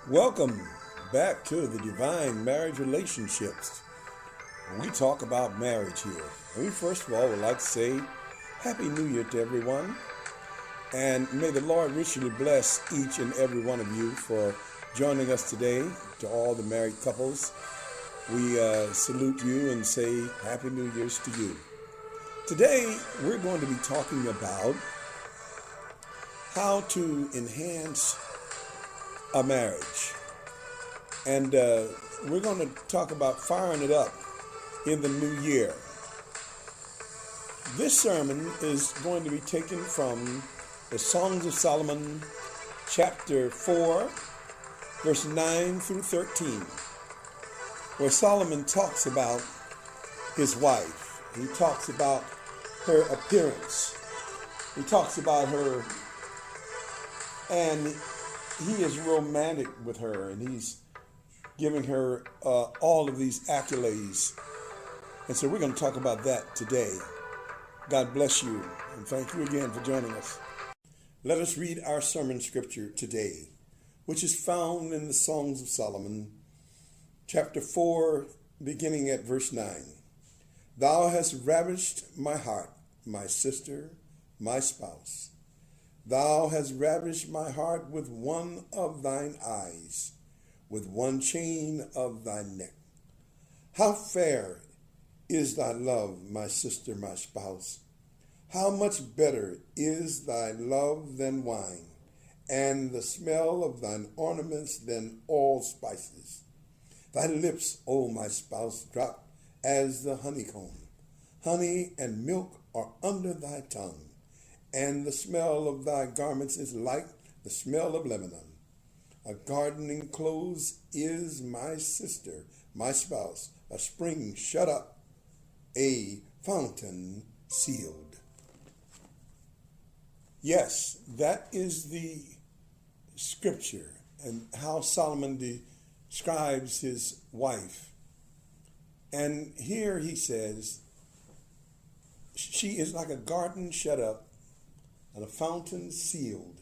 Welcome back to the Divine Marriage Relationships. We talk about marriage here. We first of all would like to say Happy New Year to everyone. And may the Lord richly bless each and every one of you for joining us today. To all the married couples, we salute you and say Happy New Year's to you. Today, we're going to be talking about how to enhance a marriage. And we're going to talk about firing it up in the new year. This sermon is going to be taken from the Songs of Solomon, chapter 4, verse 9 through 13, where Solomon talks about his wife. He talks about her appearance. He talks about her, and he is romantic with her, and he's giving her all of these accolades. And so we're going to talk about that today. God bless you, and thank you again for joining us. Let us read our sermon scripture today, which is found in the Songs of Solomon, chapter 4, beginning at verse 9. Thou hast ravished my heart, my sister, my spouse. Thou hast ravished my heart with one of thine eyes, with one chain of thy neck. How fair is thy love, my sister, my spouse. How much better is thy love than wine, and the smell of thine ornaments than all spices. Thy lips, O my spouse, drop as the honeycomb. Honey and milk are under thy tongue, and the smell of thy garments is like the smell of Lebanon. A garden enclosed is my sister, my spouse, a spring shut up, a fountain sealed. Yes, that is the scripture and how Solomon describes his wife. And here he says, she is like a garden shut up and a fountain sealed.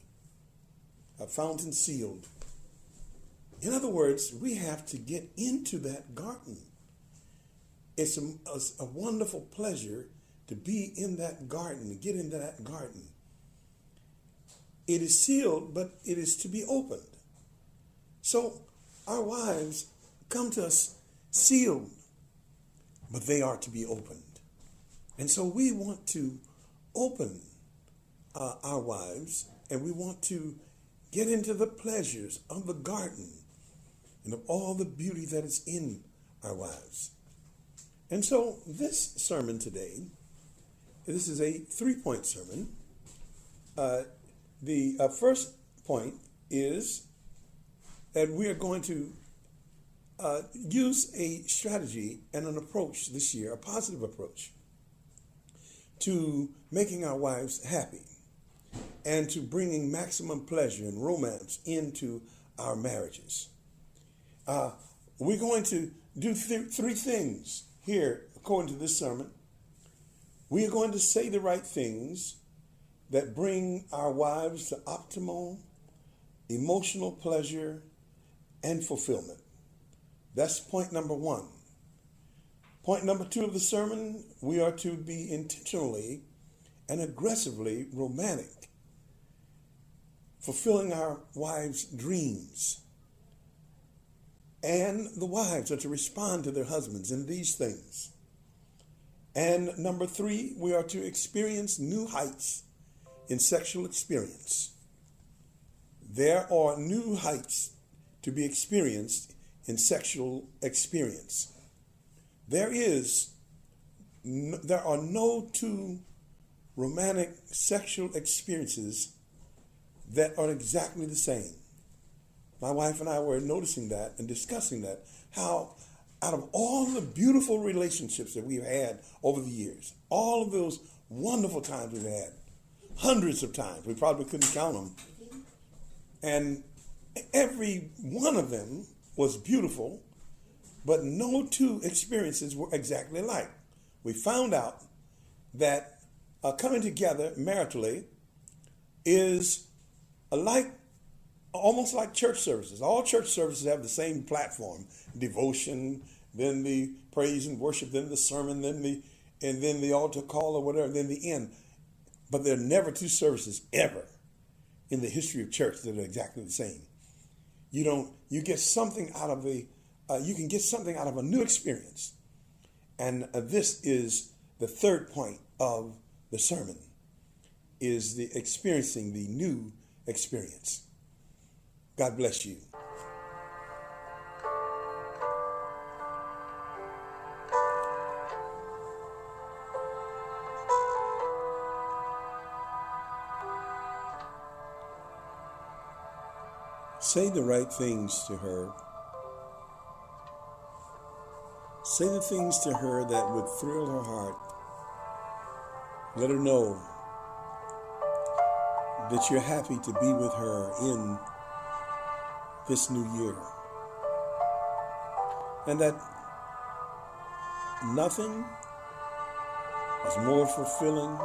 A fountain sealed. In other words, we have to get into that garden. It's a wonderful pleasure to be in that garden, to get into that garden. It is sealed, but it is to be opened. So our wives come to us sealed, but they are to be opened. And so we want to open our wives, and we want to get into the pleasures of the garden and of all the beauty that is in our wives. And so this sermon today, this is a 3-point sermon. The first point is that we are going to use a strategy and an approach this year, a positive approach, to making our wives happy and to bringing maximum pleasure and romance into our marriages. We're going to do three things here, according to this sermon. We are going to say the right things that bring our wives to optimal emotional pleasure and fulfillment. That's point number 1. Point number 2 of the sermon, we are to be intentionally and aggressively romantic, fulfilling our wives' dreams. And the wives are to respond to their husbands in these things. And number 3, we are to experience new heights in sexual experience. There are new heights to be experienced in sexual experience. There are no two romantic sexual experiences that are exactly the same. My wife and I were noticing that and discussing that, how out of all the beautiful relationships that we've had over the years, all of those wonderful times we've had, hundreds of times, we probably couldn't count them, and every one of them was beautiful, but no two experiences were exactly alike. We found out that coming together maritally is like almost like church services. All church services have the same platform: devotion, then the praise and worship, then the sermon, and then the altar call or whatever, then the end. But there are never two services ever in the history of church that are exactly the same. You get something out of you can get something out of a new experience. And this is the third point of the sermon, is the experiencing the new experience. God bless you. Say the right things to her. Say the things to her that would thrill her heart. Let her know that you're happy to be with her in this new year. And that nothing is more fulfilling,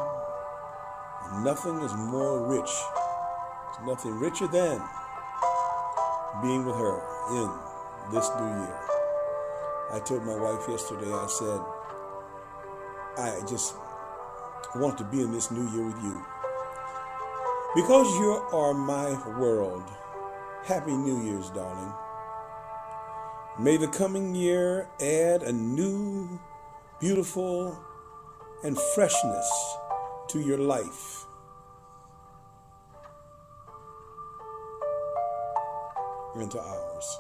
and nothing is more rich. There's nothing richer than being with her in this new year. I told my wife yesterday, I said, I just want to be in this new year with you. Because you are my world. Happy New Year's, darling. May the coming year add a new, beautiful, and freshness to your life. Into ours.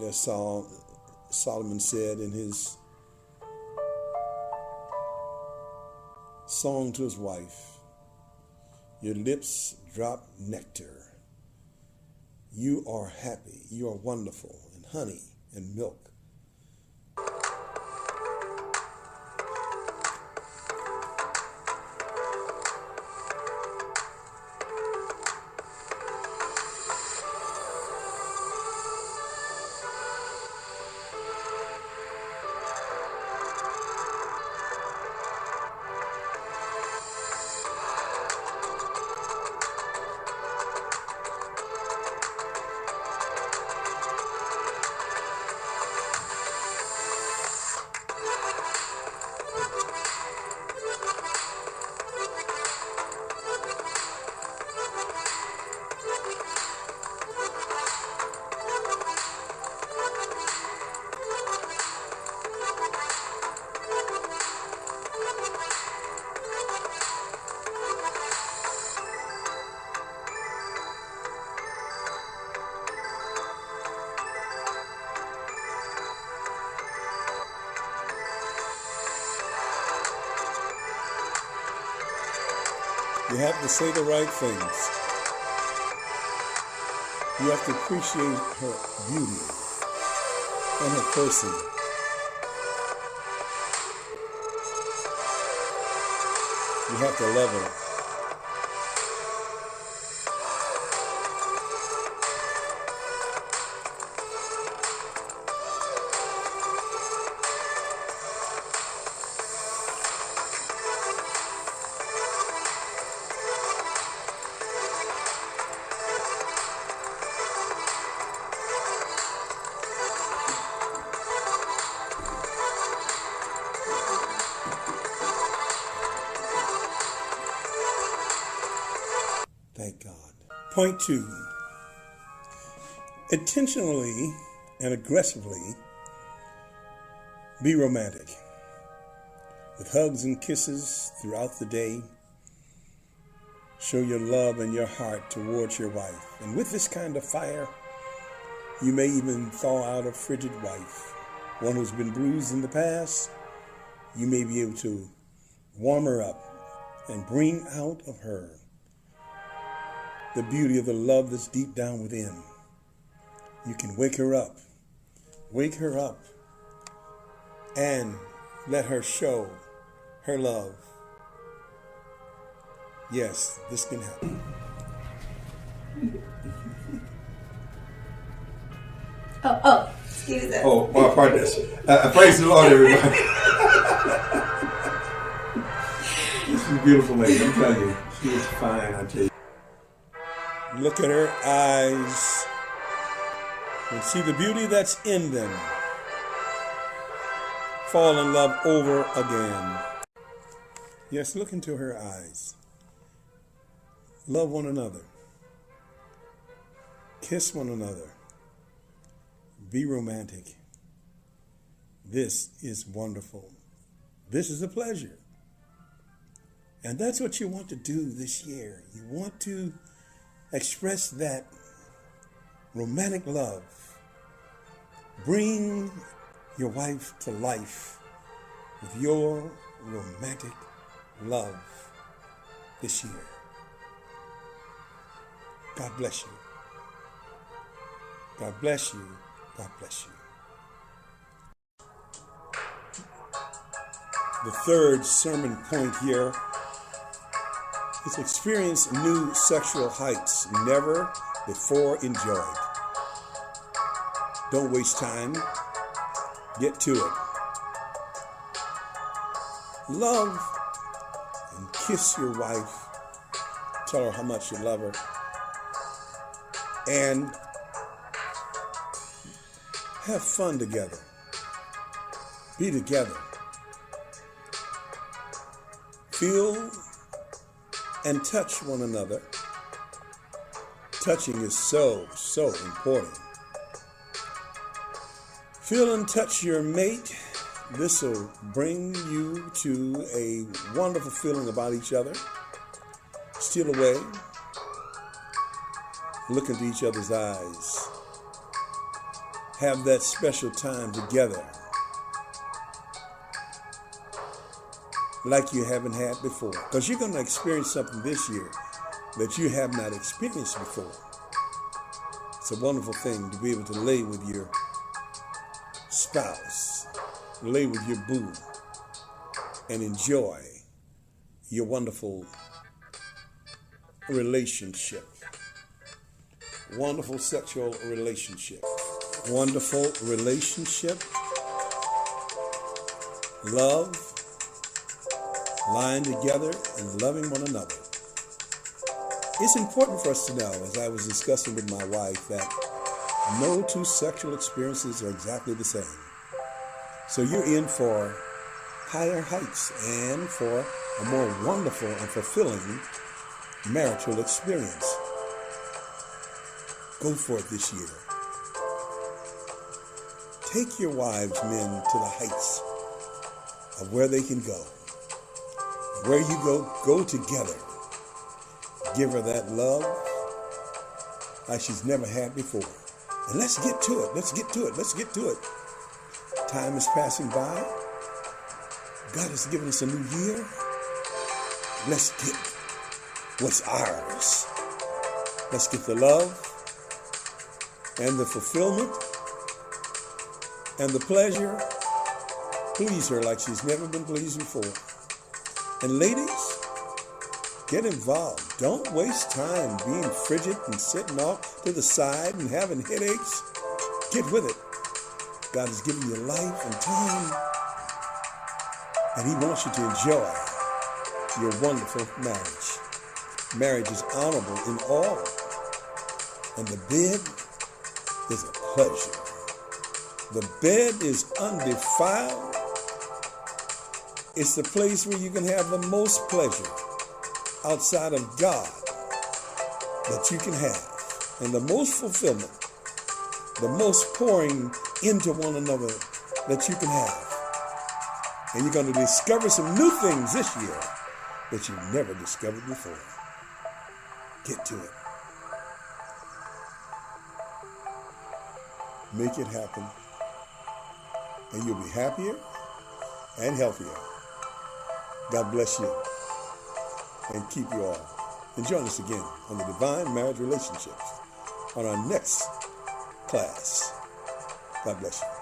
As Solomon said in his song to his wife, your lips drop nectar. You are happy. You are wonderful, and honey and milk. You have to say the right things. You have to appreciate her beauty and her person. You have to love her. Thank God. Point 2. Intentionally and aggressively be romantic. With hugs and kisses throughout the day, show your love and your heart towards your wife. And with this kind of fire, you may even thaw out a frigid wife, one who's been bruised in the past. You may be able to warm her up and bring out of her the beauty of the love that's deep down within. You can wake her up, and let her show her love. Yes, this can happen. Excuse us. Oh, my partners. Praise the Lord, everybody. a beautiful lady, I'm telling you. She is fine, I tell you. Look at her eyes and see the beauty that's in them. Fall in love over again. Yes, look into her eyes. Love one another. Kiss one another. Be romantic. This is wonderful. This is a pleasure. And that's what you want to do this year. You want to express that romantic love. Bring your wife to life with your romantic love this year. God bless you. God bless you. God bless you. The third sermon point here is experience new sexual heights never before enjoyed. Don't waste time. Get to it. Love and kiss your wife. Tell her how much you love her. And have fun together. Be together. Feel and touch one another. Touching is so important. Feel and touch your mate. This will bring you to a wonderful feeling about each other. Steal away. Look into each other's eyes. Have that special time together like you haven't had before. Because you're going to experience something this year that you have not experienced before. It's a wonderful thing to be able to lay with your spouse, lay with your boo, and enjoy your wonderful relationship. Wonderful sexual relationship. Wonderful relationship. Love. Lying together and loving one another. It's important for us to know, as I was discussing with my wife, that no two sexual experiences are exactly the same. So you're in for higher heights and for a more wonderful and fulfilling marital experience. Go for it this year. Take your wives, men, to the heights of where they can go. Where you go together. Give her that love like she's never had before. And let's get to it. Let's get to it. Let's get to it. Time is passing by. God has given us a new year. Let's get what's ours. Let's get the love and the fulfillment and the pleasure. Please her like she's never been pleased before. And ladies, get involved. Don't waste time being frigid and sitting off to the side and having headaches. Get with it. God has given you life and time, and He wants you to enjoy your wonderful marriage. Marriage is honorable in all, and the bed is a pleasure. The bed is undefiled. It's the place where you can have the most pleasure outside of God that you can have, and the most fulfillment, the most pouring into one another that you can have. And you're going to discover some new things this year that you've never discovered before. Get to it. Make it happen, and you'll be happier and healthier. God bless you and keep you all. And join us again on the Divine Marriage Relationships on our next class. God bless you.